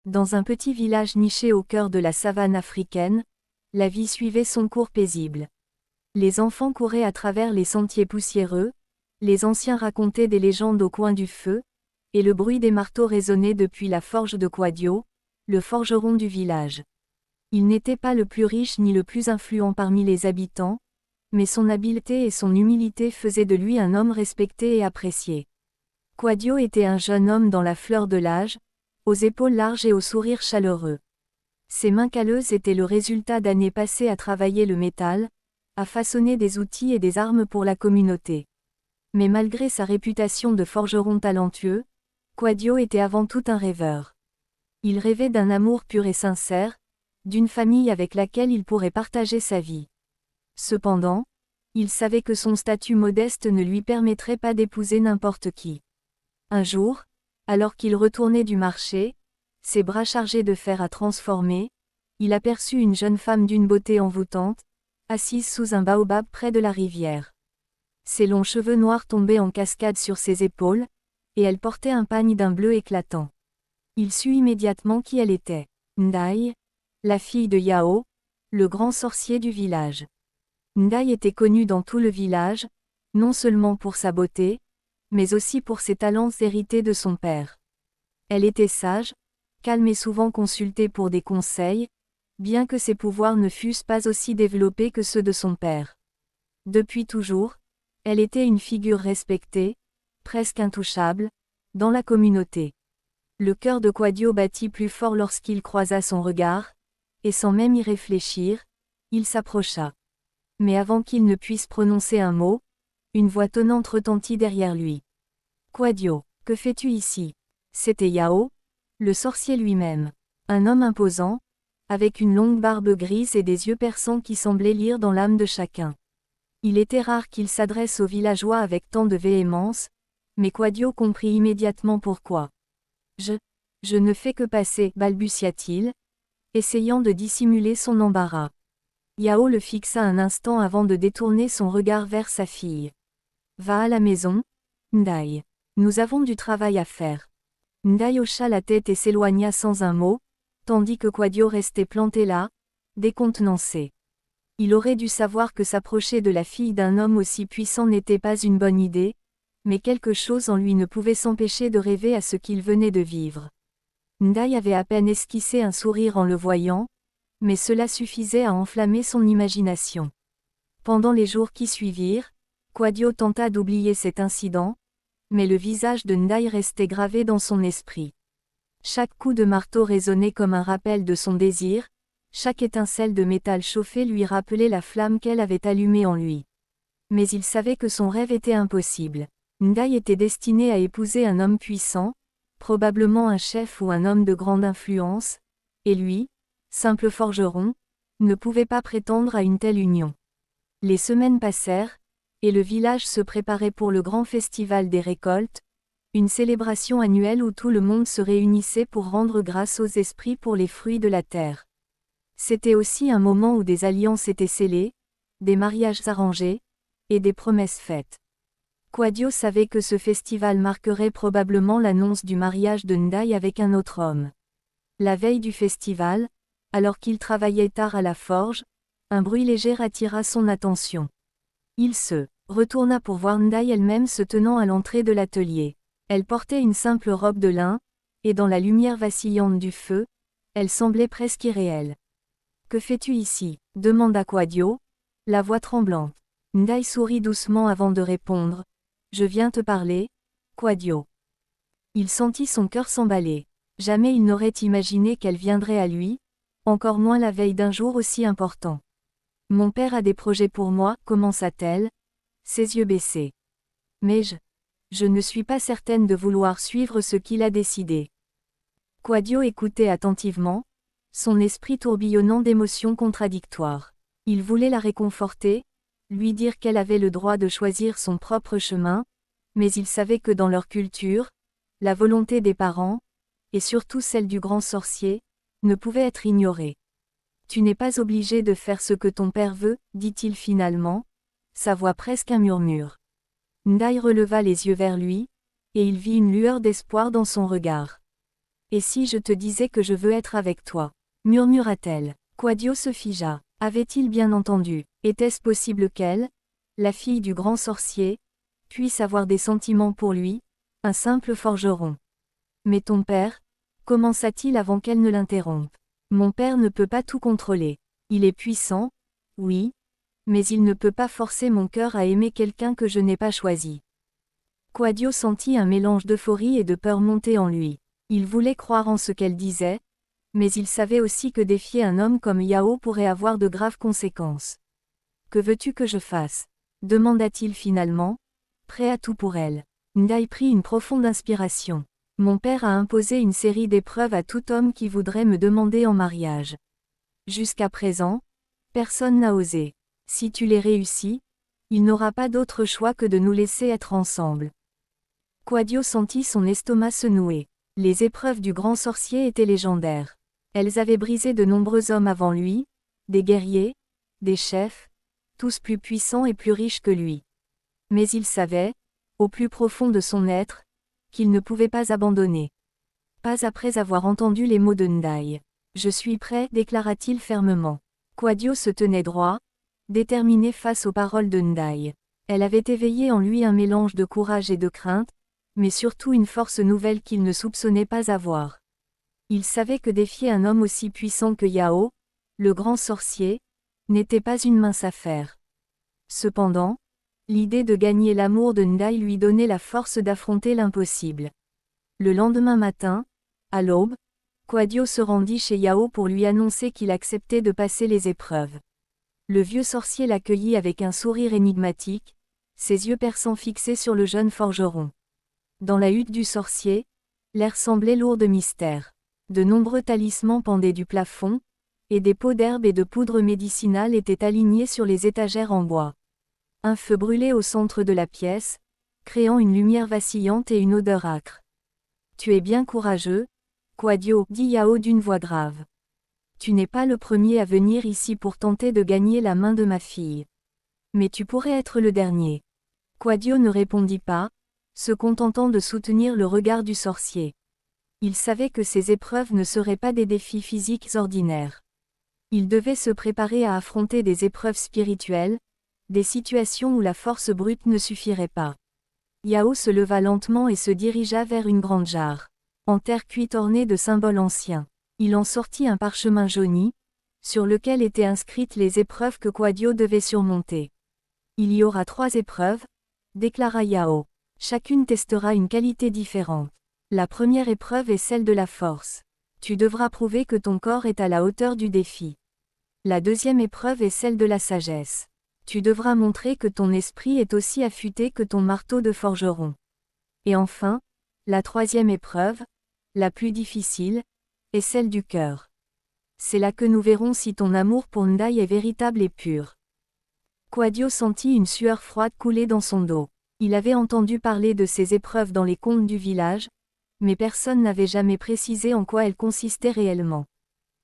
Dans un petit village niché au cœur de la savane africaine, la vie suivait son cours paisible. Les enfants couraient à travers les sentiers poussiéreux, les anciens racontaient des légendes au coin du feu, et le bruit des marteaux résonnait depuis la forge de Quadio, le forgeron du village. Il n'était pas le plus riche ni le plus influent parmi les habitants, mais son habileté et son humilité faisaient de lui un homme respecté et apprécié. Quadio était un jeune homme dans la fleur de l'âge, aux épaules larges et au sourire chaleureux. Ses mains calleuses étaient le résultat d'années passées à travailler le métal, à façonner des outils et des armes pour la communauté. Mais malgré sa réputation de forgeron talentueux, Quadio était avant tout un rêveur. Il rêvait d'un amour pur et sincère, d'une famille avec laquelle il pourrait partager sa vie. Cependant, il savait que son statut modeste ne lui permettrait pas d'épouser n'importe qui. Un jour, alors qu'il retournait du marché, ses bras chargés de fer à transformer, il aperçut une jeune femme d'une beauté envoûtante, assise sous un baobab près de la rivière. Ses longs cheveux noirs tombaient en cascade sur ses épaules, et elle portait un pagne d'un bleu éclatant. Il sut immédiatement qui elle était. Ndaye, la fille de Yao, le grand sorcier du village. Ndaye était connue dans tout le village, non seulement pour sa beauté, mais aussi pour ses talents hérités de son père. Elle était sage, calme et souvent consultée pour des conseils, bien que ses pouvoirs ne fussent pas aussi développés que ceux de son père. Depuis toujours, elle était une figure respectée, presque intouchable, dans la communauté. Le cœur de Quadio battit plus fort lorsqu'il croisa son regard, et sans même y réfléchir, il s'approcha. Mais avant qu'il ne puisse prononcer un mot, une voix tonnante retentit derrière lui. « Quadio, que fais-tu ici ?» C'était Yao, le sorcier lui-même. Un homme imposant, avec une longue barbe grise et des yeux perçants qui semblaient lire dans l'âme de chacun. Il était rare qu'il s'adresse aux villageois avec tant de véhémence, mais Quadio comprit immédiatement pourquoi. Je ne fais que passer, balbutia-t-il, essayant de dissimuler son embarras. Yao le fixa un instant avant de détourner son regard vers sa fille. Va à la maison, Ndaye. Nous avons du travail à faire. Ndaye hocha la tête et s'éloigna sans un mot, tandis que Quadio restait planté là, décontenancé. Il aurait dû savoir que s'approcher de la fille d'un homme aussi puissant n'était pas une bonne idée, mais quelque chose en lui ne pouvait s'empêcher de rêver à ce qu'il venait de vivre. Ndaye avait à peine esquissé un sourire en le voyant, mais cela suffisait à enflammer son imagination. Pendant les jours qui suivirent, Quadio tenta d'oublier cet incident, mais le visage de Ndaye restait gravé dans son esprit. Chaque coup de marteau résonnait comme un rappel de son désir, chaque étincelle de métal chauffé lui rappelait la flamme qu'elle avait allumée en lui. Mais il savait que son rêve était impossible. Ndaye était destinée à épouser un homme puissant, probablement un chef ou un homme de grande influence, et lui, simple forgeron, ne pouvait pas prétendre à une telle union. Les semaines passèrent, et le village se préparait pour le grand festival des récoltes, une célébration annuelle où tout le monde se réunissait pour rendre grâce aux esprits pour les fruits de la terre. C'était aussi un moment où des alliances étaient scellées, des mariages arrangés, et des promesses faites. Quadio savait que ce festival marquerait probablement l'annonce du mariage de Ndaye avec un autre homme. La veille du festival, alors qu'il travaillait tard à la forge, un bruit léger attira son attention. Il se retourna pour voir Ndaye elle-même se tenant à l'entrée de l'atelier. Elle portait une simple robe de lin, et dans la lumière vacillante du feu, elle semblait presque irréelle. « Que fais-tu ici » demanda Quadio, la voix tremblante. Ndaye sourit doucement avant de répondre. « Je viens te parler, Quadio. » Il sentit son cœur s'emballer. Jamais il n'aurait imaginé qu'elle viendrait à lui, encore moins la veille d'un jour aussi important. « Mon père a des projets pour moi, commença-t-elle, ses yeux baissés. Mais je ne suis pas certaine de vouloir suivre ce qu'il a décidé. » Quadio écoutait attentivement, son esprit tourbillonnant d'émotions contradictoires. Il voulait la réconforter, lui dire qu'elle avait le droit de choisir son propre chemin, mais il savait que dans leur culture, la volonté des parents, et surtout celle du grand sorcier, ne pouvait être ignorée. « Tu n'es pas obligé de faire ce que ton père veut, dit-il finalement, sa voix presque un murmure. Ndaye releva les yeux vers lui, et il vit une lueur d'espoir dans son regard. Et si je te disais que je veux être avec toi? Murmura-t-elle. Quadio se figea. Avait-il bien entendu? Était-ce possible qu'elle, la fille du grand sorcier, puisse avoir des sentiments pour lui, un simple forgeron? Mais ton père, commença-t-il avant qu'elle ne l'interrompe. Mon père ne peut pas tout contrôler. Il est puissant, oui, mais il ne peut pas forcer mon cœur à aimer quelqu'un que je n'ai pas choisi. Quadio sentit un mélange d'euphorie et de peur monter en lui. Il voulait croire en ce qu'elle disait, mais il savait aussi que défier un homme comme Yao pourrait avoir de graves conséquences. Que veux-tu que je fasse? Demanda-t-il finalement, prêt à tout pour elle. Ndaï prit une profonde inspiration. Mon père a imposé une série d'épreuves à tout homme qui voudrait me demander en mariage. Jusqu'à présent, personne n'a osé. Si tu les réussis, il n'aura pas d'autre choix que de nous laisser être ensemble. Quadio sentit son estomac se nouer. Les épreuves du grand sorcier étaient légendaires. Elles avaient brisé de nombreux hommes avant lui, des guerriers, des chefs, tous plus puissants et plus riches que lui. Mais il savait, au plus profond de son être, qu'il ne pouvait pas abandonner. Pas après avoir entendu les mots de Ndaï. Je suis prêt, déclara-t-il fermement. Quadio se tenait droit, déterminé face aux paroles de Ndaï. Elle avait éveillé en lui un mélange de courage et de crainte, mais surtout une force nouvelle qu'il ne soupçonnait pas avoir. Il savait que défier un homme aussi puissant que Yao, le grand sorcier, n'était pas une mince affaire. Cependant, l'idée de gagner l'amour de Ndaï lui donnait la force d'affronter l'impossible. Le lendemain matin, à l'aube, Quadio se rendit chez Yao pour lui annoncer qu'il acceptait de passer les épreuves. Le vieux sorcier l'accueillit avec un sourire énigmatique, ses yeux perçants fixés sur le jeune forgeron. Dans la hutte du sorcier, l'air semblait lourd de mystère. De nombreux talismans pendaient du plafond, et des pots d'herbe et de poudre médicinale étaient alignés sur les étagères en bois. Un feu brûlait au centre de la pièce, créant une lumière vacillante et une odeur âcre. « Tu es bien courageux, Quadio, dit Yao d'une voix grave. Tu n'es pas le premier à venir ici pour tenter de gagner la main de ma fille. Mais tu pourrais être le dernier. » Quadio ne répondit pas, se contentant de soutenir le regard du sorcier. Il savait que ces épreuves ne seraient pas des défis physiques ordinaires. Il devait se préparer à affronter des épreuves spirituelles, des situations où la force brute ne suffirait pas. Yao se leva lentement et se dirigea vers une grande jarre, en terre cuite ornée de symboles anciens. Il en sortit un parchemin jauni, sur lequel étaient inscrites les épreuves que Quadio devait surmonter. Il y aura 3 épreuves, déclara Yao. Chacune testera une qualité différente. La première épreuve est celle de la force. Tu devras prouver que ton corps est à la hauteur du défi. La deuxième épreuve est celle de la sagesse. Tu devras montrer que ton esprit est aussi affûté que ton marteau de forgeron. Et enfin, la troisième épreuve, la plus difficile, est celle du cœur. C'est là que nous verrons si ton amour pour Ndaï est véritable et pur. Quadio sentit une sueur froide couler dans son dos. Il avait entendu parler de ces épreuves dans les contes du village, mais personne n'avait jamais précisé en quoi elles consistaient réellement.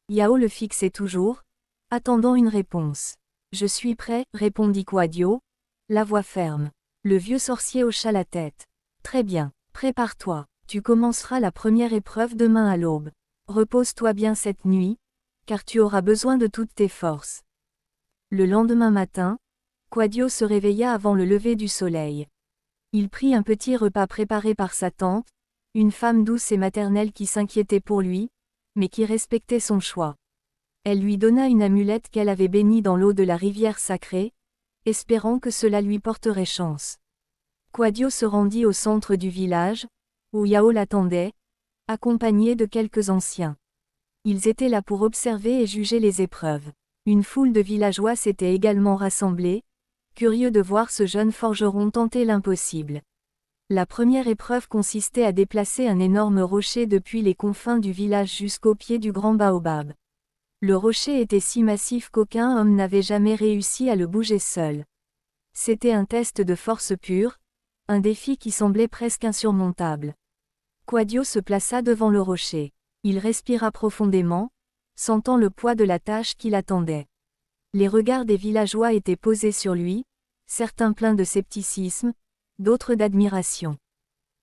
Yao le fixait toujours, attendant une réponse. « Je suis prêt, répondit Quadio, la voix ferme. Le vieux sorcier hocha la tête. Très bien, prépare-toi, tu commenceras la première épreuve demain à l'aube. Repose-toi bien cette nuit, car tu auras besoin de toutes tes forces. » Le lendemain matin, Quadio se réveilla avant le lever du soleil. Il prit un petit repas préparé par sa tante, une femme douce et maternelle qui s'inquiétait pour lui, mais qui respectait son choix. Elle lui donna une amulette qu'elle avait bénie dans l'eau de la rivière sacrée, espérant que cela lui porterait chance. Quadio se rendit au centre du village, où Yao l'attendait, accompagné de quelques anciens. Ils étaient là pour observer et juger les épreuves. Une foule de villageois s'était également rassemblée, curieux de voir ce jeune forgeron tenter l'impossible. La première épreuve consistait à déplacer un énorme rocher depuis les confins du village jusqu'au pied du grand baobab. Le rocher était si massif qu'aucun homme n'avait jamais réussi à le bouger seul. C'était un test de force pure, un défi qui semblait presque insurmontable. Quadio se plaça devant le rocher. Il respira profondément, sentant le poids de la tâche qui l'attendait. Les regards des villageois étaient posés sur lui, certains pleins de scepticisme, d'autres d'admiration.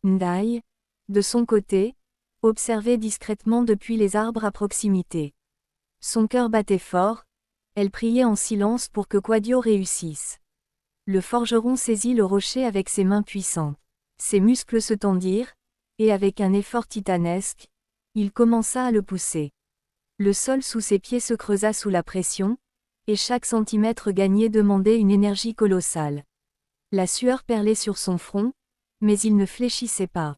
Ndaï, de son côté, observait discrètement depuis les arbres à proximité. Son cœur battait fort, elle priait en silence pour que Quadio réussisse. Le forgeron saisit le rocher avec ses mains puissantes. Ses muscles se tendirent, et avec un effort titanesque, il commença à le pousser. Le sol sous ses pieds se creusa sous la pression, et chaque centimètre gagné demandait une énergie colossale. La sueur perlait sur son front, mais il ne fléchissait pas.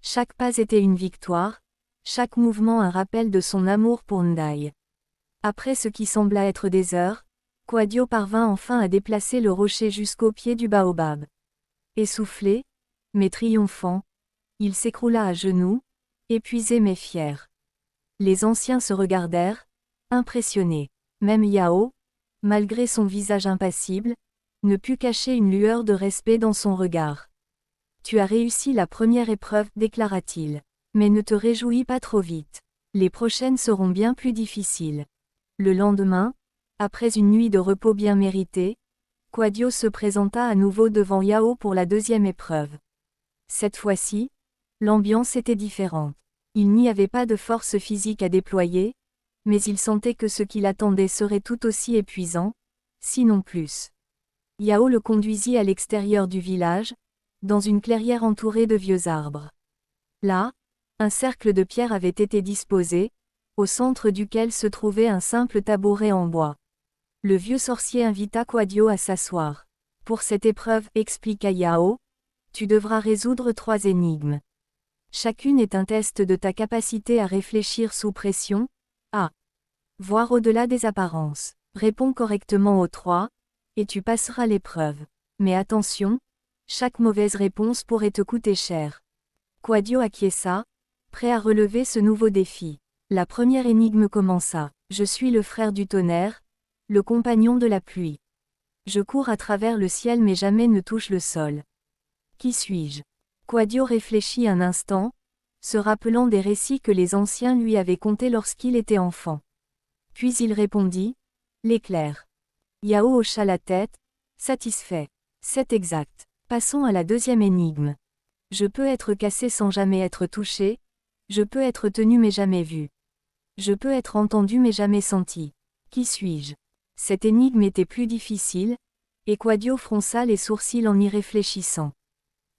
Chaque pas était une victoire, chaque mouvement un rappel de son amour pour Ndaye. Après ce qui sembla être des heures, Quadio parvint enfin à déplacer le rocher jusqu'au pied du baobab. Essoufflé, mais triomphant, il s'écroula à genoux, épuisé mais fier. Les anciens se regardèrent, impressionnés. Même Yao, malgré son visage impassible, ne put cacher une lueur de respect dans son regard. « Tu as réussi la première épreuve, déclara-t-il. Mais ne te réjouis pas trop vite. Les prochaines seront bien plus difficiles. » Le lendemain, après une nuit de repos bien méritée, Quadio se présenta à nouveau devant Yao pour la deuxième épreuve. Cette fois-ci, l'ambiance était différente. Il n'y avait pas de force physique à déployer, mais il sentait que ce qui l'attendait serait tout aussi épuisant, sinon plus. Yao le conduisit à l'extérieur du village, dans une clairière entourée de vieux arbres. Là, un cercle de pierre avait été disposé, au centre duquel se trouvait un simple tabouret en bois. Le vieux sorcier invita Quadio à s'asseoir. « Pour cette épreuve, expliqua Yao, tu devras résoudre 3 énigmes. Chacune est un test de ta capacité à réfléchir sous pression, à voir au-delà des apparences. Réponds correctement aux 3, et tu passeras l'épreuve. Mais attention, chaque mauvaise réponse pourrait te coûter cher. » Quadio acquiesça, prêt à relever ce nouveau défi. La première énigme commença. « Je suis le frère du tonnerre, le compagnon de la pluie. Je cours à travers le ciel mais jamais ne touche le sol. Qui suis-je » Quadio réfléchit un instant, se rappelant des récits que les anciens lui avaient contés lorsqu'il était enfant. Puis il répondit, « L'éclair. » Yao hocha la tête, satisfait. « C'est exact. Passons à la deuxième énigme. Je peux être cassé sans jamais être touché, je peux être tenu mais jamais vu. Je peux être entendu mais jamais senti. Qui suis-je » Cette énigme était plus difficile, et Quadio fronça les sourcils en y réfléchissant.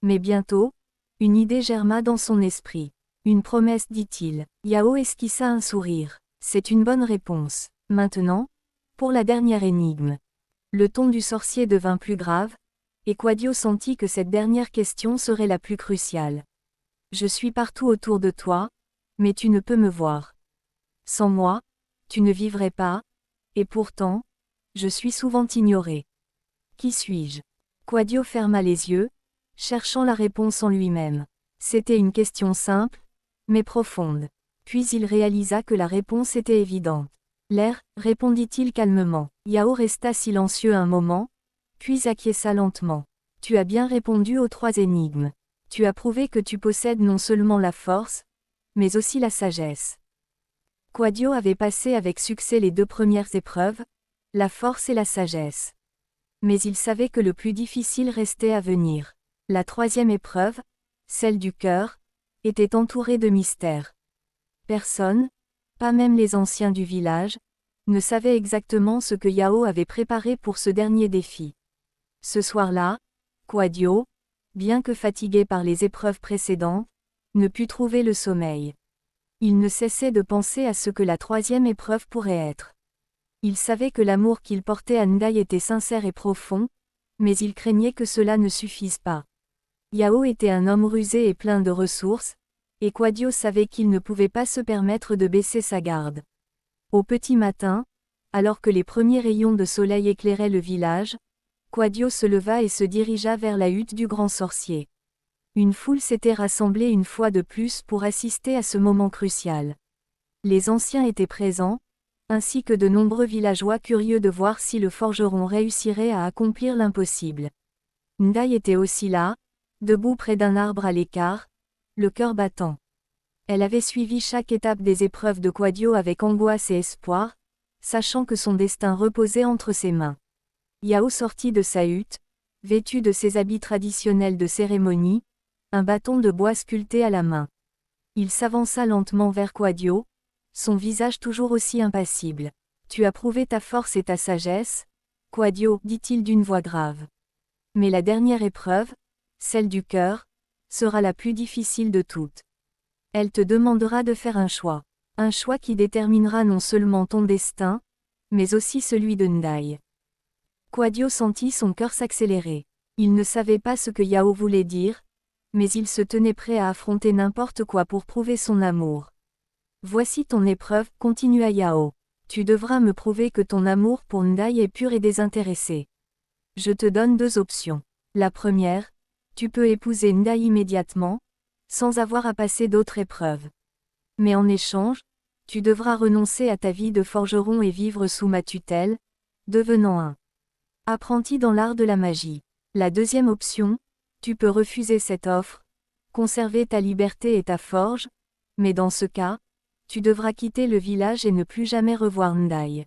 Mais bientôt, une idée germa dans son esprit. Une promesse, dit-il. Yao esquissa un sourire. C'est une bonne réponse. Maintenant, pour la dernière énigme. Le ton du sorcier devint plus grave, et Quadio sentit que cette dernière question serait la plus cruciale. Je suis partout autour de toi, mais tu ne peux me voir. Sans moi, tu ne vivrais pas, et pourtant, je suis souvent ignoré. Qui suis-je ? Quadio ferma les yeux, cherchant la réponse en lui-même. C'était une question simple, mais profonde. Puis il réalisa que la réponse était évidente. L'air, répondit-il calmement. Yao resta silencieux un moment, puis acquiesça lentement. Tu as bien répondu aux 3 énigmes. Tu as prouvé que tu possèdes non seulement la force, mais aussi la sagesse. Quadio avait passé avec succès les 2 premières épreuves, la force et la sagesse. Mais il savait que le plus difficile restait à venir. La 3e épreuve, celle du cœur, était entourée de mystères. Personne, pas même les anciens du village, ne savait exactement ce que Yao avait préparé pour ce dernier défi. Ce soir-là, Quadio, bien que fatigué par les épreuves précédentes, ne put trouver le sommeil. Il ne cessait de penser à ce que la 3e épreuve pourrait être. Il savait que l'amour qu'il portait à Ndaye était sincère et profond, mais il craignait que cela ne suffise pas. Yao était un homme rusé et plein de ressources, et Quadio savait qu'il ne pouvait pas se permettre de baisser sa garde. Au petit matin, alors que les premiers rayons de soleil éclairaient le village, Quadio se leva et se dirigea vers la hutte du grand sorcier. Une foule s'était rassemblée une fois de plus pour assister à ce moment crucial. Les anciens étaient présents, ainsi que de nombreux villageois curieux de voir si le forgeron réussirait à accomplir l'impossible. Ndaye était aussi là, debout près d'un arbre à l'écart, le cœur battant. Elle avait suivi chaque étape des épreuves de Quadio avec angoisse et espoir, sachant que son destin reposait entre ses mains. Yao sortit de sa hutte, vêtu de ses habits traditionnels de cérémonie, un bâton de bois sculpté à la main. Il s'avança lentement vers Quadio, son visage toujours aussi impassible. Tu as prouvé ta force et ta sagesse, Quadio, dit-il d'une voix grave. Mais la dernière épreuve, celle du cœur, sera la plus difficile de toutes. Elle te demandera de faire un choix qui déterminera non seulement ton destin, mais aussi celui de Ndaye. Quadio sentit son cœur s'accélérer. Il ne savait pas ce que Yao voulait dire, mais il se tenait prêt à affronter n'importe quoi pour prouver son amour. Voici ton épreuve, continua Yao. Tu devras me prouver que ton amour pour Ndaye est pur et désintéressé. Je te donne 2 options. La première, tu peux épouser Ndaye immédiatement, sans avoir à passer d'autres épreuves. Mais en échange, tu devras renoncer à ta vie de forgeron et vivre sous ma tutelle, devenant un apprenti dans l'art de la magie. La deuxième option, tu peux refuser cette offre, conserver ta liberté et ta forge, mais dans ce cas, tu devras quitter le village et ne plus jamais revoir Ndaye.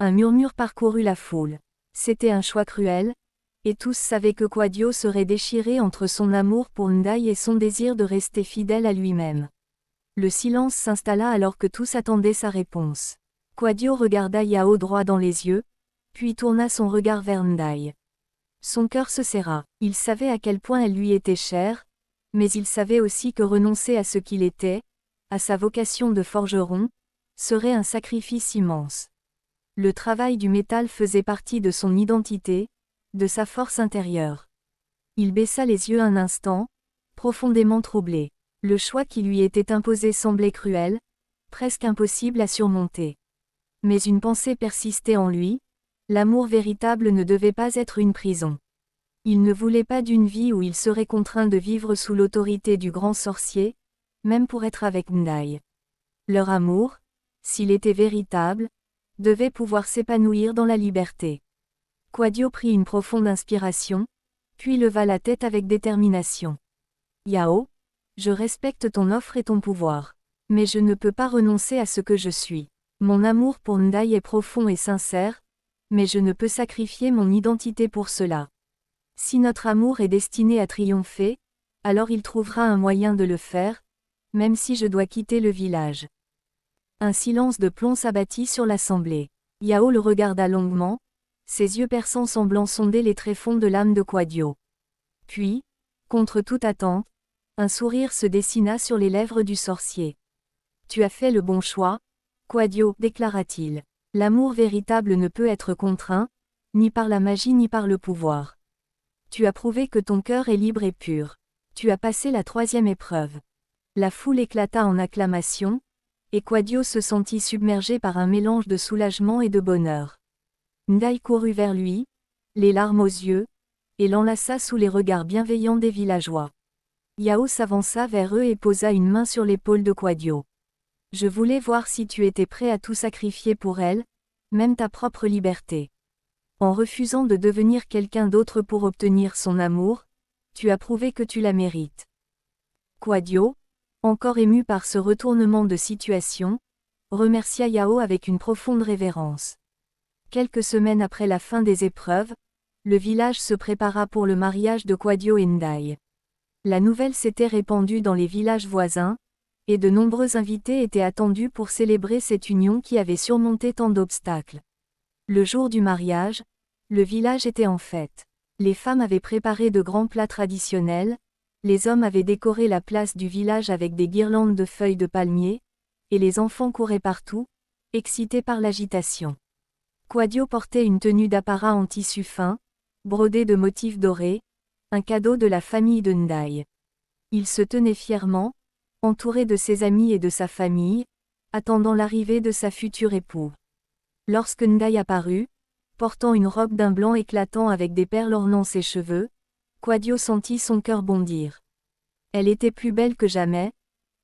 Un murmure parcourut la foule. C'était un choix cruel, et tous savaient que Quadio serait déchiré entre son amour pour Ndaye et son désir de rester fidèle à lui-même. Le silence s'installa alors que tous attendaient sa réponse. Quadio regarda Yao droit dans les yeux, puis tourna son regard vers Ndaye. Son cœur se serra. Il savait à quel point elle lui était chère, mais il savait aussi que renoncer à ce qu'il était, à sa vocation de forgeron, serait un sacrifice immense. Le travail du métal faisait partie de son identité, de sa force intérieure. Il baissa les yeux un instant, profondément troublé. Le choix qui lui était imposé semblait cruel, presque impossible à surmonter. Mais une pensée persistait en lui, l'amour véritable ne devait pas être une prison. Il ne voulait pas d'une vie où il serait contraint de vivre sous l'autorité du grand sorcier, même pour être avec Ndaye. Leur amour, s'il était véritable, devait pouvoir s'épanouir dans la liberté. Quadio prit une profonde inspiration, puis leva la tête avec détermination. Yao, je respecte ton offre et ton pouvoir. Mais je ne peux pas renoncer à ce que je suis. Mon amour pour Ndaye est profond et sincère, mais je ne peux sacrifier mon identité pour cela. Si notre amour est destiné à triompher, alors il trouvera un moyen de le faire, même si je dois quitter le village. Un silence de plomb s'abattit sur l'assemblée. Yao le regarda longuement, ses yeux perçants semblant sonder les tréfonds de l'âme de Quadio. Puis, contre toute attente, un sourire se dessina sur les lèvres du sorcier. Tu as fait le bon choix, Quadio, déclara-t-il. L'amour véritable ne peut être contraint, ni par la magie ni par le pouvoir. Tu as prouvé que ton cœur est libre et pur. Tu as passé la 3e épreuve. La foule éclata en acclamations, et Quadio se sentit submergé par un mélange de soulagement et de bonheur. Ndaye courut vers lui, les larmes aux yeux, et l'enlaça sous les regards bienveillants des villageois. Yao s'avança vers eux et posa une main sur l'épaule de Quadio. Je voulais voir si tu étais prêt à tout sacrifier pour elle, même ta propre liberté. En refusant de devenir quelqu'un d'autre pour obtenir son amour, tu as prouvé que tu la mérites. Quadio, encore ému par ce retournement de situation, remercia Yao avec une profonde révérence. Quelques semaines après la fin des épreuves, le village se prépara pour le mariage de Quadio et Ndaye. La nouvelle s'était répandue dans les villages voisins, et de nombreux invités étaient attendus pour célébrer cette union qui avait surmonté tant d'obstacles. Le jour du mariage, le village était en fête. Les femmes avaient préparé de grands plats traditionnels, les hommes avaient décoré la place du village avec des guirlandes de feuilles de palmier, et les enfants couraient partout, excités par l'agitation. Quadio portait une tenue d'apparat en tissu fin, brodée de motifs dorés, un cadeau de la famille de Ndaye. Il se tenait fièrement, entouré de ses amis et de sa famille, attendant l'arrivée de sa future épouse. Lorsque Ndaye apparut, portant une robe d'un blanc éclatant avec des perles ornant ses cheveux, Quadio sentit son cœur bondir. Elle était plus belle que jamais,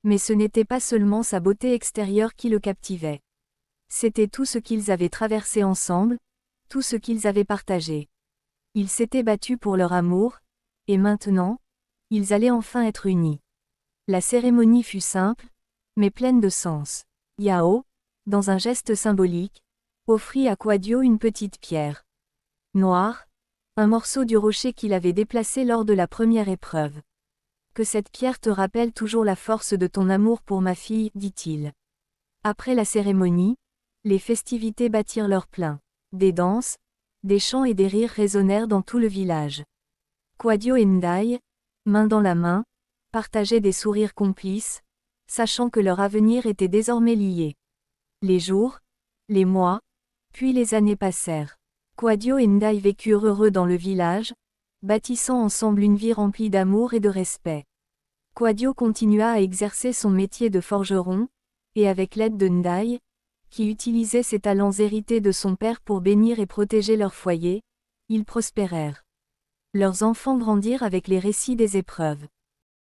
mais ce n'était pas seulement sa beauté extérieure qui le captivait. C'était tout ce qu'ils avaient traversé ensemble, tout ce qu'ils avaient partagé. Ils s'étaient battus pour leur amour, et maintenant, ils allaient enfin être unis. La cérémonie fut simple, mais pleine de sens. Yao, dans un geste symbolique, offrit à Quadio une petite pierre noire, un morceau du rocher qu'il avait déplacé lors de la première épreuve. Que cette pierre te rappelle toujours la force de ton amour pour ma fille, dit-il. Après la cérémonie, les festivités battirent leur plein. Des danses, des chants et des rires résonnèrent dans tout le village. Kwadio et Ndaye, main dans la main, partageaient des sourires complices, sachant que leur avenir était désormais lié. Les jours, les mois, puis les années passèrent. Kwadio et Ndaye vécurent heureux dans le village, bâtissant ensemble une vie remplie d'amour et de respect. Kwadio continua à exercer son métier de forgeron, et avec l'aide de Ndaye, qui utilisait ses talents hérités de son père pour bénir et protéger leur foyer, ils prospérèrent. Leurs enfants grandirent avec les récits des épreuves.